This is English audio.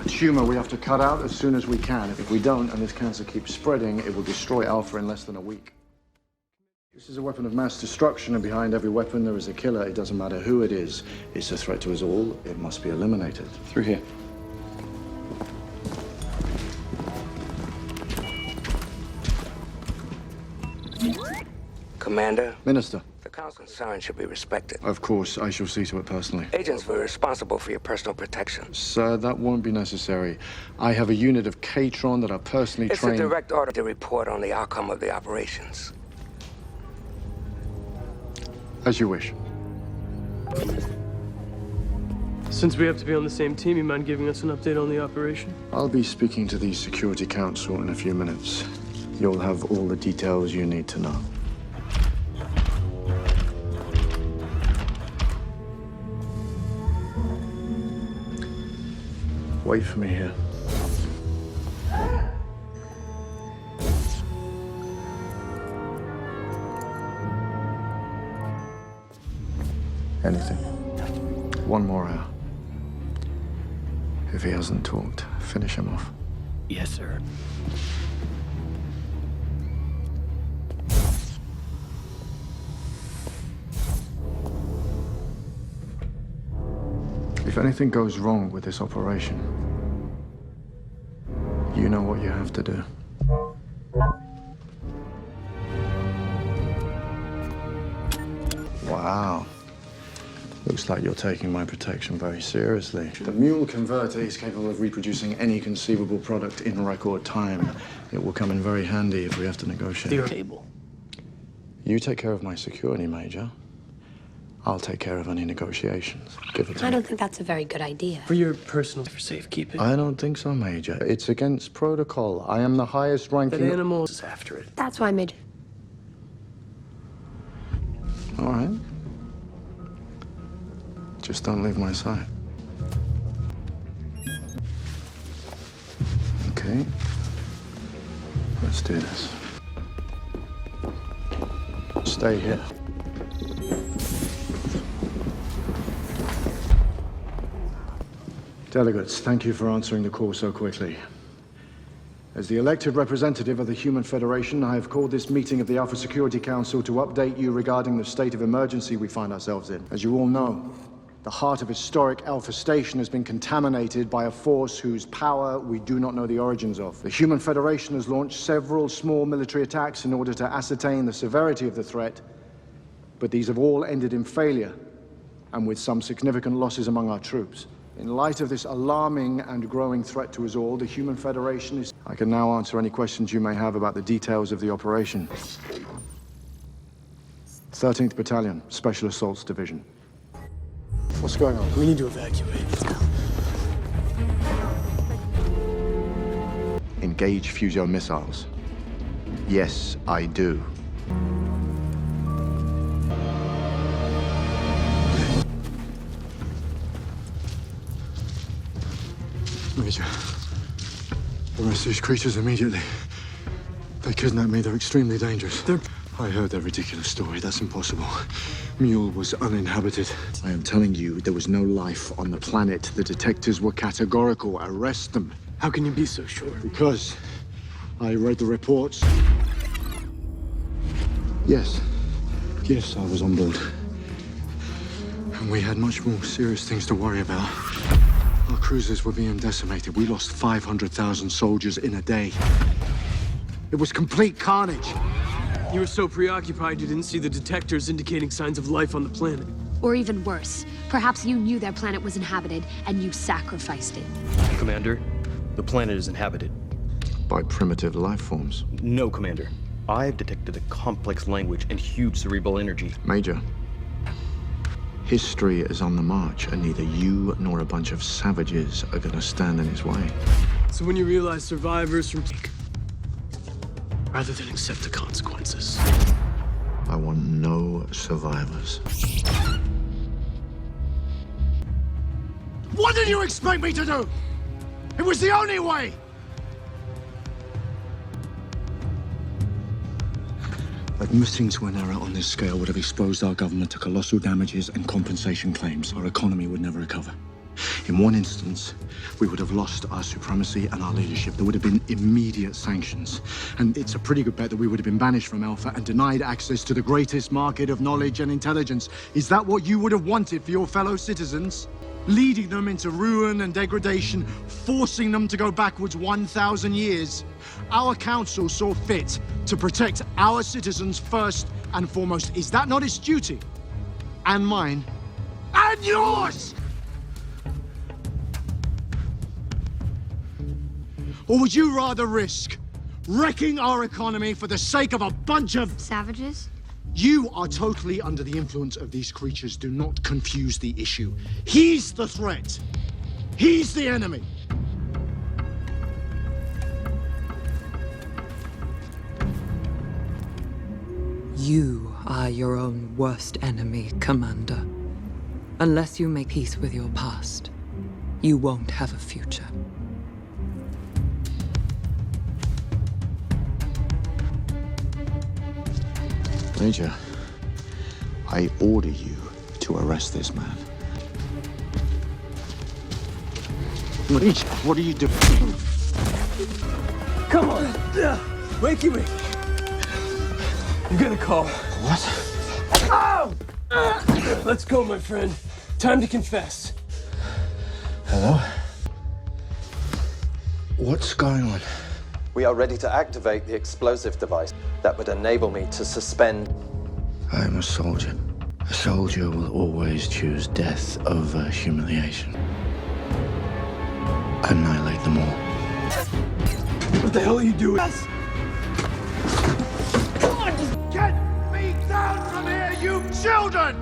A tumor we have to cut out as soon as we can. If we don't, and this cancer keeps spreading, it will destroy Alpha in less than a week. This is a weapon of mass destruction, and behind every weapon there is a killer. It doesn't matter who it is. It's a threat to us all. It must be eliminated. Through here. Commander, Minister. the Council's concern should be respected. Of course, I shall see to it personally. Agents were responsible for your personal protection. Sir, that won't be necessary. I have a unit of K-Tron that are personally It's trained... a direct order to report on the outcome of the operations. As you wish. Since we have to be on the same team, you mind giving us an update on the operation? I'll be speaking to the Security Council in a few minutes. You'll have all the details you need to know. Wait for me here. Anything. One more hour. If he hasn't talked, finish him off. Yes, sir. If anything goes wrong with this operation, you know what you have to do. Wow. Looks like you're taking my protection very seriously. The mule converter is capable of reproducing any conceivable product in record time. It will come in very handy if we have to negotiate. Your table. You take care of my security, Major. I'll take care of any negotiations. Give it to me. I don't think that's a very good idea. For your personal, for safekeeping. I don't think so, Major. It's against protocol. I am the highest ranking... That animal is after it. That's why, Major. All right. Just don't leave my side. Okay. Let's do this. Stay here. Delegates, thank you for answering the call so quickly. As the elected representative of the Human Federation, I have called this meeting of the Alpha Security Council to update you regarding the state of emergency we find ourselves in. As you all know, the heart of historic Alpha Station has been contaminated by a force whose power we do not know the origins of. The Human Federation has launched several small military attacks in order to ascertain the severity of the threat, but these have all ended in failure, and with some significant losses among our troops. In light of this alarming and growing threat to us all, the Human Federation is... I can now answer any questions you may have about the details of the operation. 13th Battalion, Special Assaults Division. What's going on? We need to evacuate. Let's go. Engage Fusio missiles. Yes, I do. Major, arrest these creatures immediately. They kidnapped me. They're extremely dangerous. I heard their ridiculous story. That's impossible. Mule was uninhabited. I am telling you, there was no life on the planet. The detectives were categorical. Arrest them. How can you be so sure? Because I read the reports. Yes, I was on board. And we had much more serious things to worry about. Our cruisers were being decimated. We lost 500,000 soldiers in a day. It was complete carnage. You were so preoccupied you didn't see the detectors indicating signs of life on the planet. Or even worse, perhaps you knew their planet was inhabited and you sacrificed it. Commander, the planet is inhabited. By primitive life forms. No, Commander. I've detected a complex language and huge cerebral energy. Major, history is on the march, and neither you nor a bunch of savages are gonna stand in its way. So when you realize survivors from... rather than accept the consequences. I want no survivors. What did you expect me to do? It was the only way! Admitting to an error on this scale would have exposed our government to colossal damages and compensation claims. Our economy would never recover. In one instance, we would have lost our supremacy and our leadership. There would have been immediate sanctions. And it's a pretty good bet that we would have been banished from Alpha and denied access to the greatest market of knowledge and intelligence. Is that what you would have wanted for your fellow citizens? Leading them into ruin and degradation, forcing them to go backwards 1,000 years. Our council saw fit to protect our citizens first and foremost. Is that not its duty? And mine? And yours! Or would you rather risk wrecking our economy for the sake of a bunch of... Savages? You are totally under the influence of these creatures. Do not confuse the issue. He's the threat. He's the enemy. You are your own worst enemy, Commander. Unless you make peace with your past, you won't have a future. Major, I order you to arrest this man. Major, what are you doing? Come on! Wakey, wakey. I'm gonna call. What? Ow! Let's go, my friend. Time to confess. Hello? What's going on? We are ready to activate the explosive device that would enable me to suspend. I am a soldier. A soldier will always choose death over humiliation. Annihilate them all. What the hell are you doing? Get me down from here, you children!